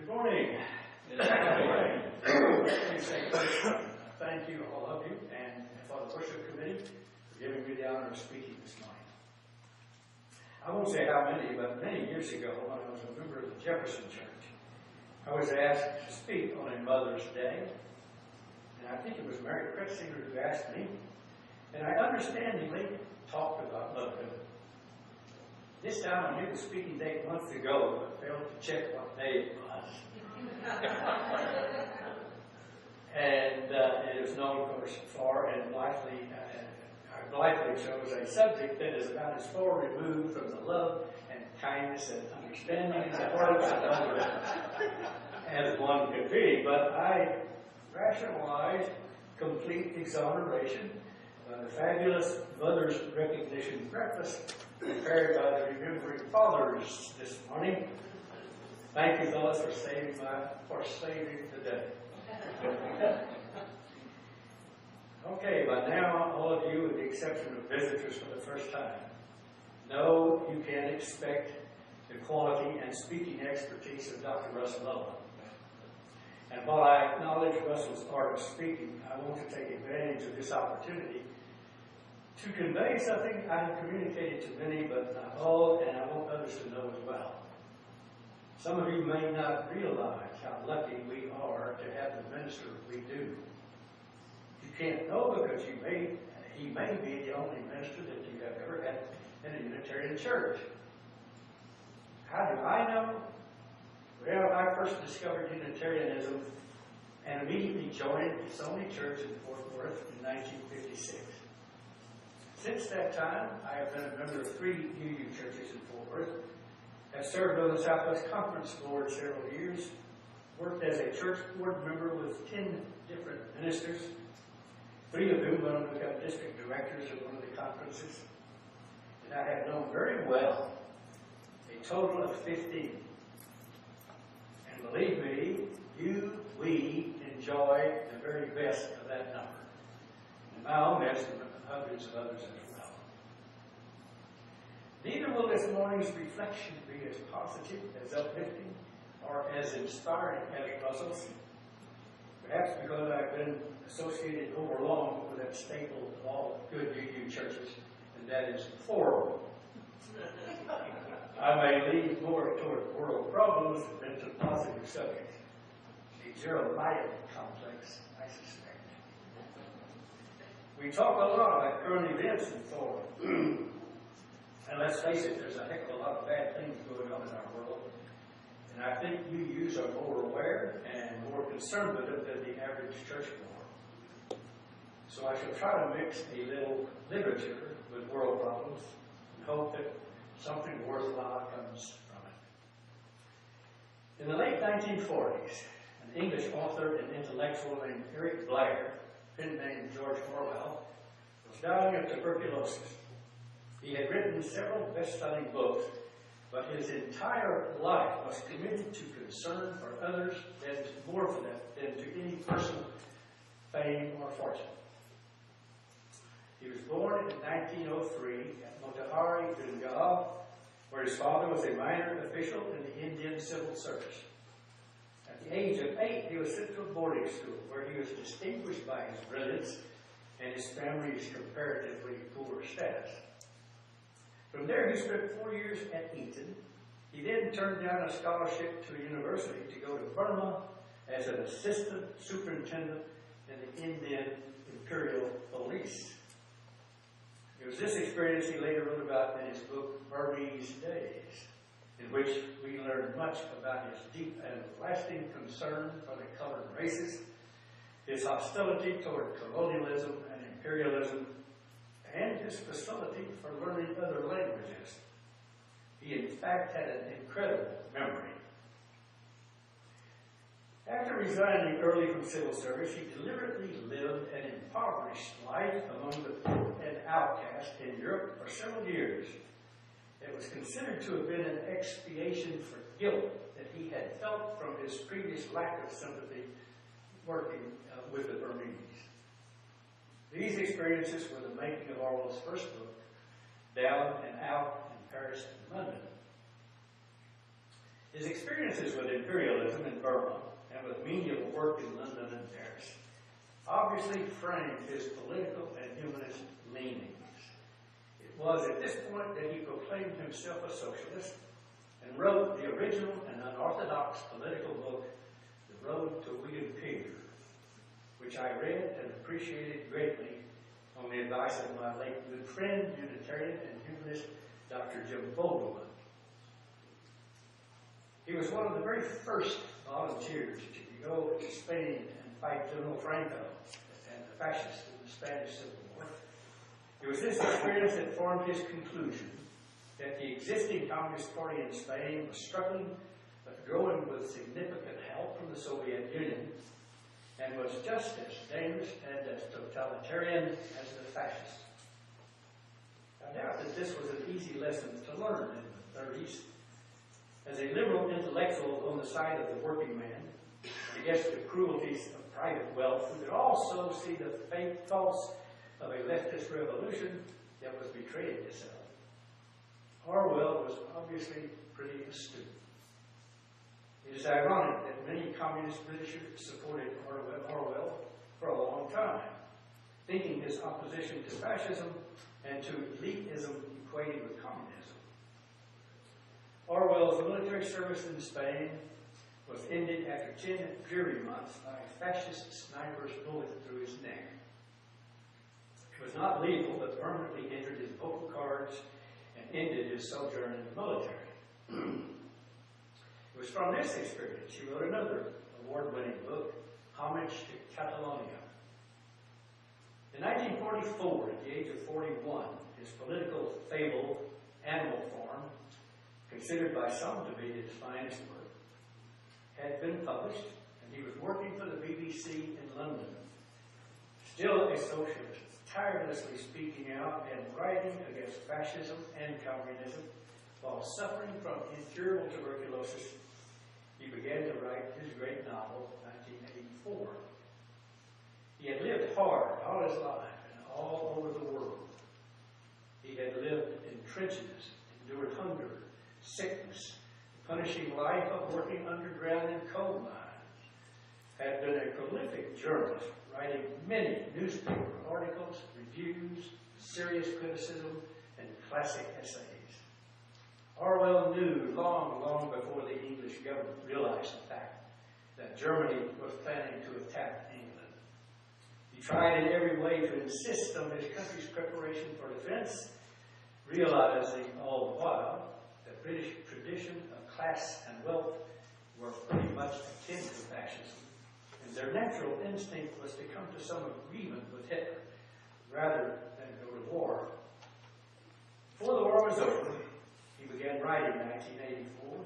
Good morning. Thank you, all of you, and for the worship committee for giving me the honor of speaking this morning. I won't say how many, but many years ago, when I was a member of the Jefferson Church, I was asked to speak on a Mother's Day, and I think it was Mary Kretzinger who asked me, and I understandingly talked about motherhood. This time I knew the speaking date months ago, but failed to check what day it was. And it is known, of course, for and blithely chose a subject that is about as far removed from the love and kindness and understanding and importance of motherhood as one could be. But I rationalized complete exoneration of the fabulous Mother's Recognition Breakfast prepared by the Remembering Fathers this morning. Thank you, fellas, for saving the day. Okay, by now, all of you, with the exception of visitors for the first time, know you can expect the quality and speaking expertise of Dr. Russell Owen. And while I acknowledge Russell's art of speaking, I want to take advantage of this opportunity to convey something I have communicated to many, but not all, and I want others to know as well. Some of you may not realize how lucky we are to have the minister we do. You can't know because he may be the only minister that you have ever had in a Unitarian church. How do I know? Well, I first discovered Unitarianism and immediately joined its only church in Fort Worth in 1956. Since that time, I have been a member of 3 UU churches in Fort Worth, have served on the Southwest Conference Board several years, worked as a church board member with 10 different ministers, 3 of whom went on to become district directors of one of the conferences, and I have known very well a total of 15. And believe me, we enjoy the very best of that number. And my own estimate, hundreds of others as well. Neither will this morning's reflection be as positive, as uplifting, or as inspiring as Russell's. Perhaps because I've been associated over long with that staple of all good UU churches, and that is horrible. I may lean more toward world problems than to positive subjects. The Jeremiah complex, I suspect. We talk a lot about current events in Florida. And let's face it, there's a heck of a lot of bad things going on in our world. And I think UUs are more aware and more conservative than the average churchgoer. So I shall try to mix a little literature with world problems and hope that something worthwhile comes from it. In the late 1940s, an English author and intellectual named Eric Blair, pen name George Orwell, was dying of tuberculosis. He had written several best-selling books, but his entire life was committed to concern for others and more for them than to any personal fame or fortune. He was born in 1903 at Motihari, Bengal, where his father was a minor official in the Indian Civil Service. At the age of 8, he was sent to a boarding school where he was distinguished by his brilliance and his family's comparatively poor status. From there, he spent 4 years at Eton. He then turned down a scholarship to a university to go to Burma as an assistant superintendent in the Indian Imperial Police. It was this experience he later wrote about in his book, Burmese Days, in which we learn much about his deep and lasting concern for the colored races, his hostility toward colonialism and imperialism, and his facility for learning other languages. He, in fact, had an incredible memory. After resigning early from civil service, he deliberately lived an impoverished life among the poor and outcast in Europe for several years. It was considered to have been an expiation for guilt that he had felt from his previous lack of sympathy working with the Burmese. These experiences were the making of Orwell's first book, Down and Out in Paris and London. His experiences with imperialism in Burma and with menial work in London and Paris obviously framed his political and humanist leanings. It was at this point that he proclaimed himself a socialist and wrote the original and unorthodox political book, The Road to Uyghur, which I read and appreciated greatly on the advice of my late good friend, Unitarian and humanist Dr. Jim Vogelman. He was one of the very first volunteers to go to Spain and fight General Franco and the fascists in the Spanish Civil War. It was this experience that formed his conclusion that the existing Communist Party in Spain was struggling but growing with significant help from the Soviet Union and was just as dangerous and as totalitarian as the fascists. I doubt that this was an easy lesson to learn in the 30s. As a liberal intellectual on the side of the working man, against the cruelties of private wealth, we could also see the fake pulse of a leftist revolution that was betraying itself. Orwell was obviously pretty astute. It is ironic that many communist Britishers supported Orwell for a long time, thinking his opposition to fascism and to elitism equated with communism. Orwell's military service in Spain was ended after 10 dreary months by a fascist sniper's bullet through his neck. It was not lethal, but permanently entered his vocal cords and ended his sojourn in the military. It was from this experience he wrote another award-winning book, Homage to Catalonia. In 1944, at the age of 41, his political fable, Animal Farm, considered by some to be his finest work, had been published, and he was working for the BBC in London. Still a socialist, tirelessly speaking out and writing against fascism and communism, while suffering from incurable tuberculosis, he began to write his great novel, 1984. He had lived hard all his life and all over the world. He had lived in trenches, endured hunger, sickness, the punishing life of working underground in coal mines, had been a prolific journalist, writing many newspaper articles, reviews, serious criticism, and classic essays. Orwell knew long before the English government realized the fact that Germany was planning to attack England. He tried in every way to insist on his country's preparation for defense, realizing all the while that British tradition of class and wealth were pretty much akin to fascism, and their natural instinct was to come to some agreement with Hitler rather than go to war. Before the war was over, he began writing in 1984,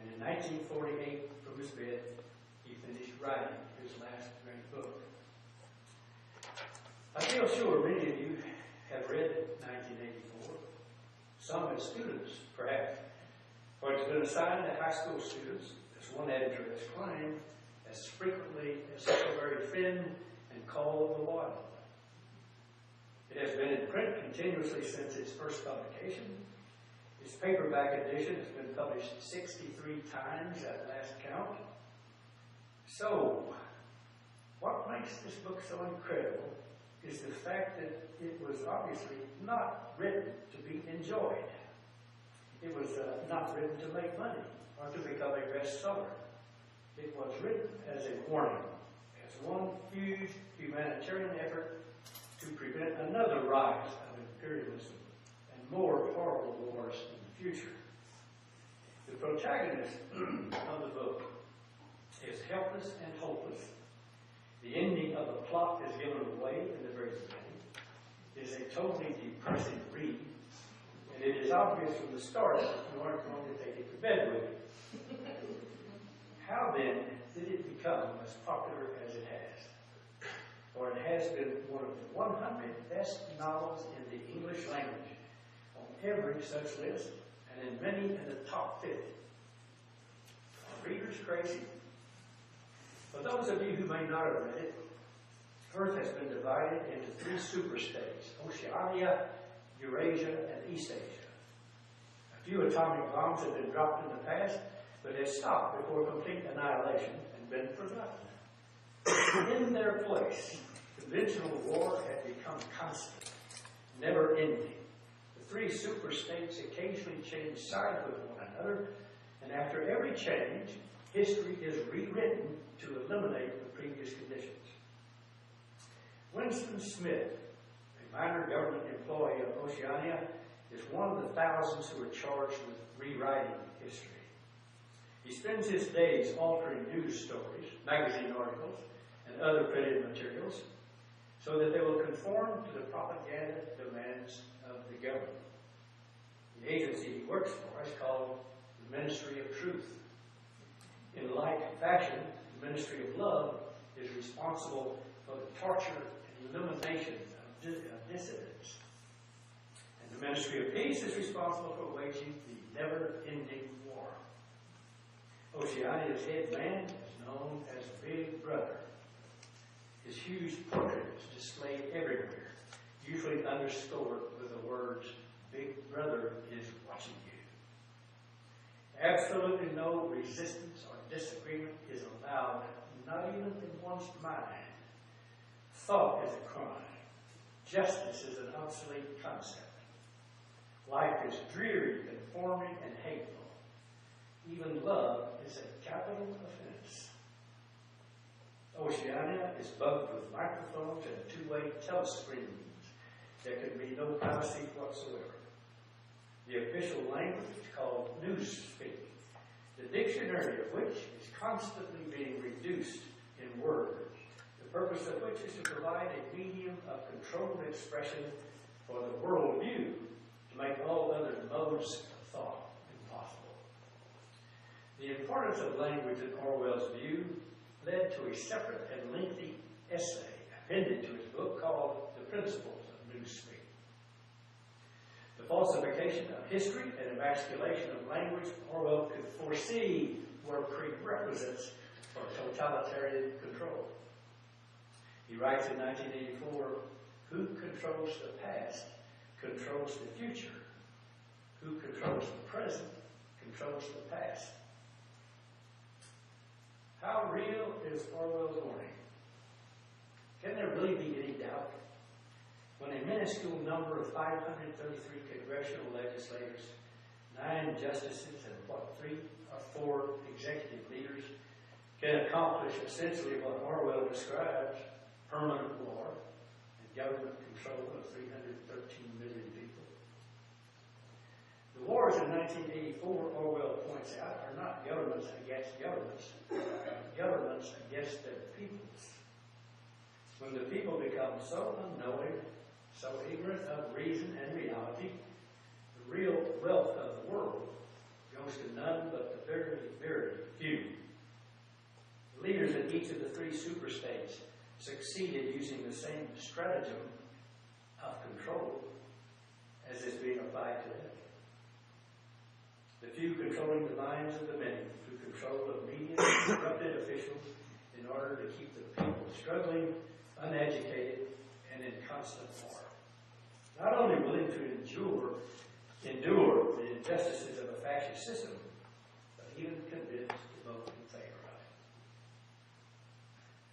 and in 1948, from his bed, he finished writing his last great book. I feel sure many of you have read 1984, some as students, perhaps, for it's been assigned to high school students, as one editor has claimed, as frequently as Huckleberry Finn and Call of the Wild. It has been in print continuously since its first publication. Its paperback edition has been published 63 times at last count. So, what makes this book so incredible is the fact that it was obviously not written to be enjoyed. It was not written to make money or to become a bestseller. It was written as a warning, as one huge humanitarian effort to prevent another rise of imperialism and more horrible wars in the future. The protagonist of the book is helpless and hopeless. The ending of the plot is given away in the very beginning. It is a totally depressing read, and it is obvious from the start that you aren't going to take it to bed with you. How then did it become as popular as it has? Or it has been one of the 100 best novels in the English language on every such list, and in many in the top 50. Are readers crazy? For those of you who may not have read it, Earth has been divided into 3 superstates: Oceania, Eurasia, and East Asia. A few atomic bombs have been dropped in the past, but had stopped before complete annihilation and been forgotten. In their place, conventional war had become constant, never ending. The three superstates occasionally changed sides with one another, and after every change, history is rewritten to eliminate the previous conditions. Winston Smith, a minor government employee of Oceania, is one of the thousands who are charged with rewriting history. He spends his days altering news stories, magazine articles, and other printed materials so that they will conform to the propaganda demands of the government. The agency he works for is called the Ministry of Truth. In like fashion, the Ministry of Love is responsible for the torture and elimination of dissidents. And the Ministry of Peace is responsible for waging the never-ending war. Oceania's head man is known as Big Brother. His huge portrait is displayed everywhere, usually underscored with the words, "Big Brother is watching you." Absolutely no resistance or disagreement is allowed, not even in one's mind. Thought is a crime. Justice is an obsolete concept. Life is dreary, conforming, and hateful. Even love is a capital offense. Oceania is bugged with microphones and two-way telescreens. There can be no privacy whatsoever. The official language is called newspeak, the dictionary of which is constantly being reduced in words, the purpose of which is to provide a medium of controlled expression for the worldview to make all other modes of thought impossible. The importance of language in Orwell's view led to a separate and lengthy essay appended to his book called The Principles of Newspeak. The falsification of history and emasculation of language Orwell could foresee were prerequisites for totalitarian control. He writes in 1984, "Who controls the past controls the future. Who controls the present controls the past." How real is Orwell's warning? Can there really be any doubt? When a minuscule number of 533 congressional legislators, 9 justices, and 3 or 4 executive leaders can accomplish essentially what Orwell describes, permanent war and government control of 313 million people. The wars in 1984, Orwell points out, are not governments against governments, but governments against their peoples. When the people become so unknowing, so ignorant of reason and reality, the real wealth of the world goes to none but the very, very few. The leaders in each of the 3 superstates succeeded using the same stratagem of control as is being applied today. The few controlling the minds of the many through control of media and corrupted officials in order to keep the people struggling, uneducated, and in constant war. Not only willing to endure the injustices of a fascist system, but even convinced to vote in favor of it.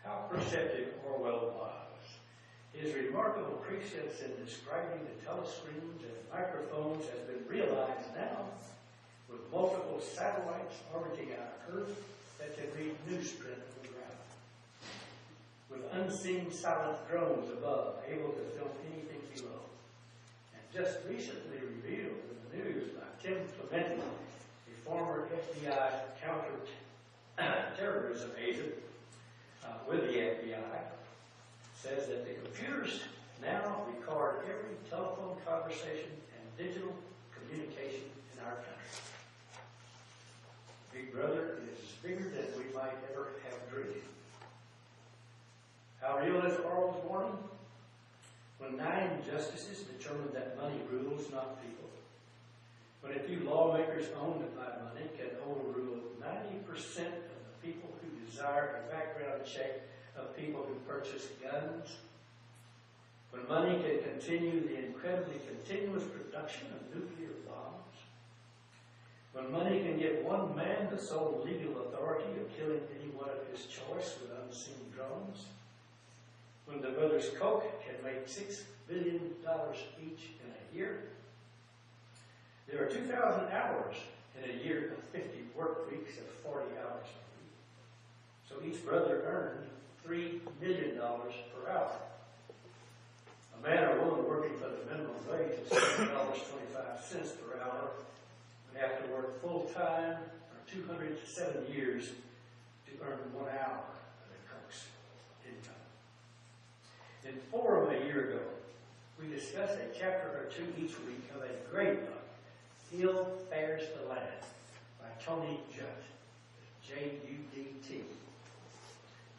How perceptive Orwell was. His remarkable precepts in describing the telescreens and microphones has been realized now with multiple satellites orbiting our Earth that can read newsprint on the ground. With unseen silent drones above, able to film anything below. And just recently revealed in the news by Tim Clementi, a former FBI counter-terrorism agent with the FBI, says that the computers now record every telephone conversation and digital communication in our country. Big Brother is bigger than we might ever have dreamed. How real is Orwell's warning? When 9 justices determined that money rules, not people. When a few lawmakers owned by money can overrule 90% of the people who desire a background check of people who purchase guns. When money can continue the incredibly continuous production of nuclear bombs. When money can give one man the sole legal authority of killing anyone of his choice with unseen drones. When the brothers Koch can make $6 billion each in a year. There are 2,000 hours in a year of 50 work weeks of 40 hours a week. So each brother earned $3 million per hour. A man or woman working for the minimum wage of $7.25 per hour would have to work full-time for 207 years to earn 1 hour of a Koch's income. In Forum a year ago, we discussed a chapter or two each week of a great book, Ill Fares the Land, by Tony Judt, J-U-D-T.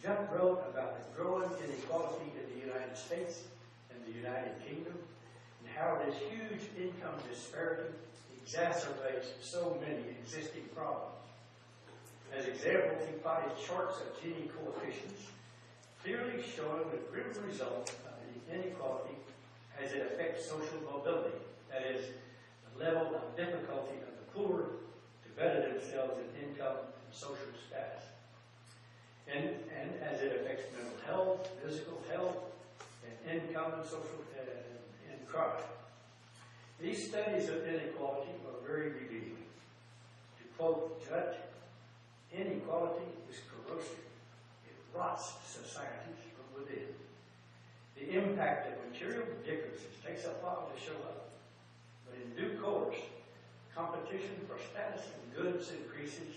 Judt wrote about the growing inequality in the United States and the United Kingdom, and how this huge income disparity exacerbates so many existing problems. As examples, he plotted charts of Gini coefficients, clearly showing the grim result of the inequality as it affects social mobility, that is, the level of difficulty of the poor to better themselves in income and social status, and as it affects mental health, physical health, and income and social and crime. These studies of inequality are very revealing. To quote Judd, inequality is corrosive. It rots societies from within. The impact of material differences takes a while to show up, but in due course, competition for status and goods increases.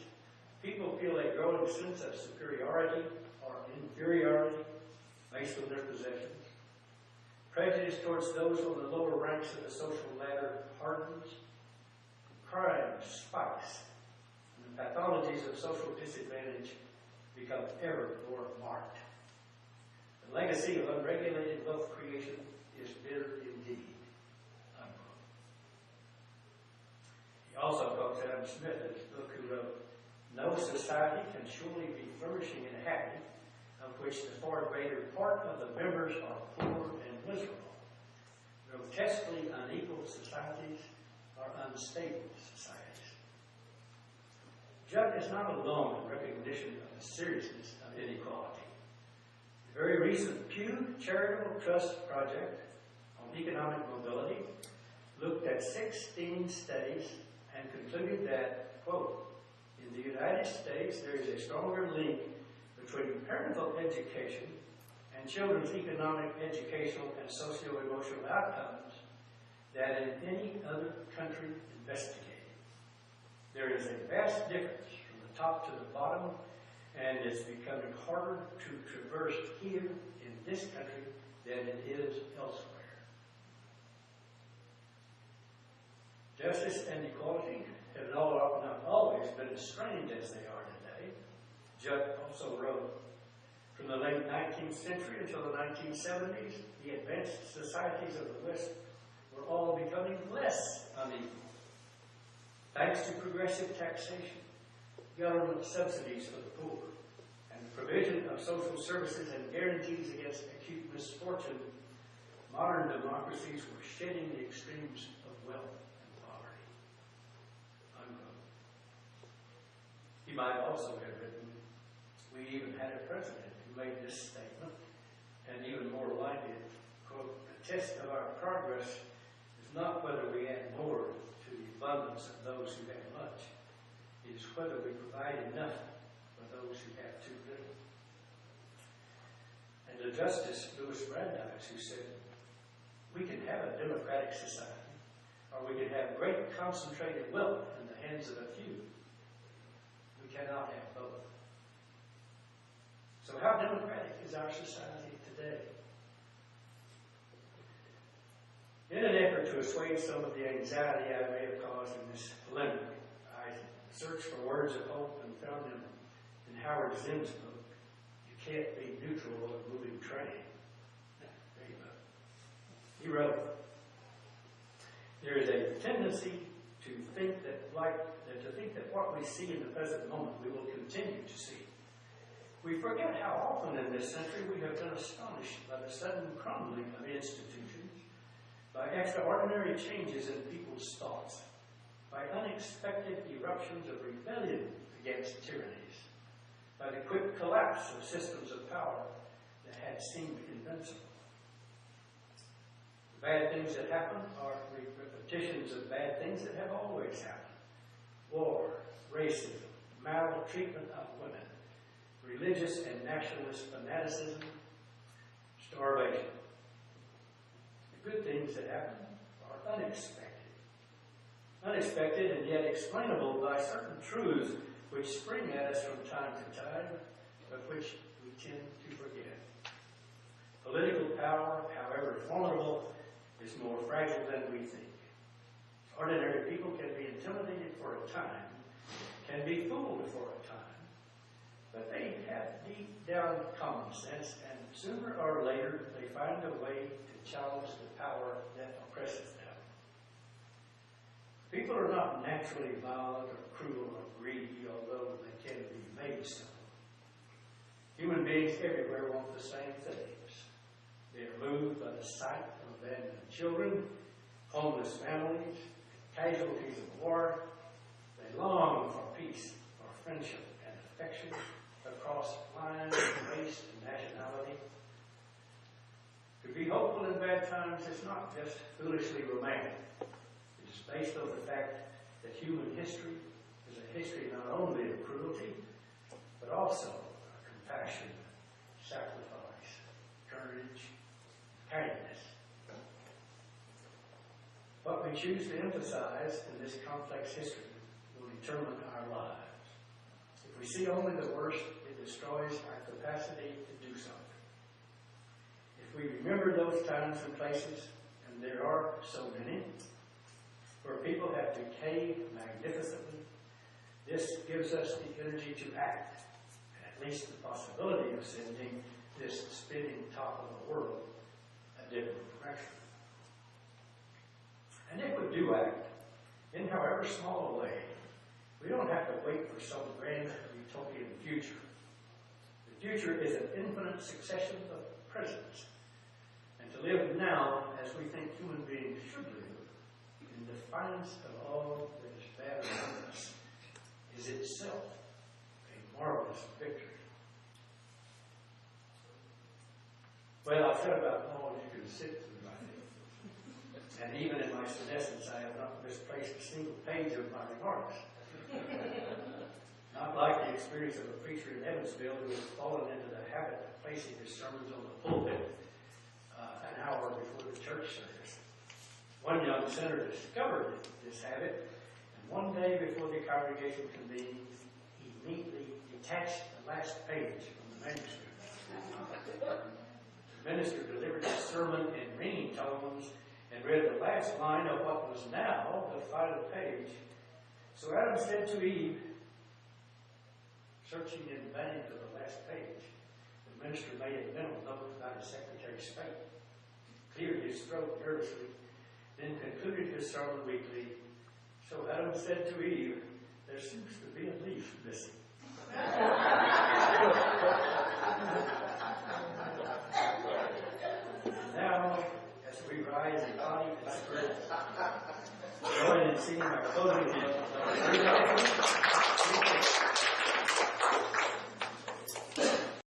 People feel a growing sense of superiority or inferiority based on their possessions. Prejudice towards those on the lower ranks of the social ladder hardens. Crime spikes. And the pathologies of social disadvantage become ever more marked. The legacy of unregulated wealth creation is bitter indeed. Unquote. He also quotes Adam Smith in his book, who wrote, "No society can surely be flourishing and happy of which the far greater part of the members are poor and miserable. Grotesquely unequal societies are unstable societies." Judd is not alone in recognition of the seriousness of inequality. The very recent Pew Charitable Trust Project on Economic Mobility looked at 16 studies and concluded that, quote, "In the United States, there is a stronger link between parental education and children's economic, educational, and socio-emotional outcomes than in any other country investigated. There is a vast difference from the top to the bottom, and it's becoming harder to traverse here in this country than it is elsewhere." Justice and equality have not always been as strained as they are today. Judd also wrote, "From the late 19th century until the 1970s, the advanced societies of the West were all becoming less unequal. Thanks to progressive taxation, government subsidies for the poor, and the provision of social services and guarantees against acute misfortune, modern democracies were shedding the extremes of wealth and poverty." Unquote. He might also have written, "We even had a president who made this statement, and even more like it, quote, the test of our progress is not whether we add more to the abundance of those who have much. It is whether we provide enough for those who have too little." And to Justice Louis Brandeis, who said, "We can have a democratic society, or we can have great concentrated wealth in the hands of a few. We cannot have both." So how democratic is our society today? In an effort to assuage some of the anxiety I may have caused in this polemic, I searched for words of hope and found them in Howard Zinn's book, "You Can't Be Neutral on a Moving Train." There you go. He wrote, "There is a tendency to think that what we see in the present moment we will continue to see. We forget how often in this century we have been astonished by the sudden crumbling of institutions, by extraordinary changes in people's thoughts, by unexpected eruptions of rebellion against tyrannies, by the quick collapse of systems of power that had seemed invincible. The bad things that happen are repetitions of bad things that have always happened. War, racism, maltreatment of women, religious and nationalist fanaticism, starvation. The good things that happen are unexpected. Unexpected and yet explainable by certain truths which spring at us from time to time, but which we tend to forget. Political power, however formidable, is more fragile than we think. Ordinary people can be intimidated for a time, can be fooled for a time, but they have deep down common sense, and sooner or later they find a way to challenge the power that oppresses them. People are not naturally violent or cruel or greedy, although they can be made so. Human beings everywhere want the same things. They are moved by the sight of abandoned children, homeless families, casualties of war. They long for peace, for friendship and affection across lines of race and nationality. To be hopeful in bad times is not just foolishly romantic. It is based on the fact that human history is a history not only of cruelty, but also of compassion, sacrifice, courage, kindness. What we choose to emphasize in this complex history will determine our lives. If we see only the worst, it destroys our capacity to do something. If we remember those times and places, and there are so many, where people have decayed magnificently, this gives us the energy to act, and at least the possibility of sending this spinning top of the world a different direction. And if we do act, in however small a way, we don't have to wait for some grand utopian future. The future is an infinite succession of presents. And to live now as we think human beings should live, in defiance of all that is bad around us, is itself a marvelous victory. Well, I've said about all you can sit through, I think. And even in my senescence, I have not misplaced a single page of my remarks. Not like the experience of a preacher in Evansville who has fallen into the habit of placing his sermons on the pulpit an hour before the church service. One young sinner discovered this habit, and one day before the congregation convened, he neatly detached the last page from the manuscript. The minister delivered his sermon in ringing tones and read the last line of what was now the final page. So Adam said to Eve, searching in vain for the last page, the minister made a mental note about his secretary's fate, cleared his throat nervously, then concluded his sermon weakly. So Adam said to Eve, there seems to be a leaf missing. Now, as we rise in body and spirit, join in singing our closing hymn.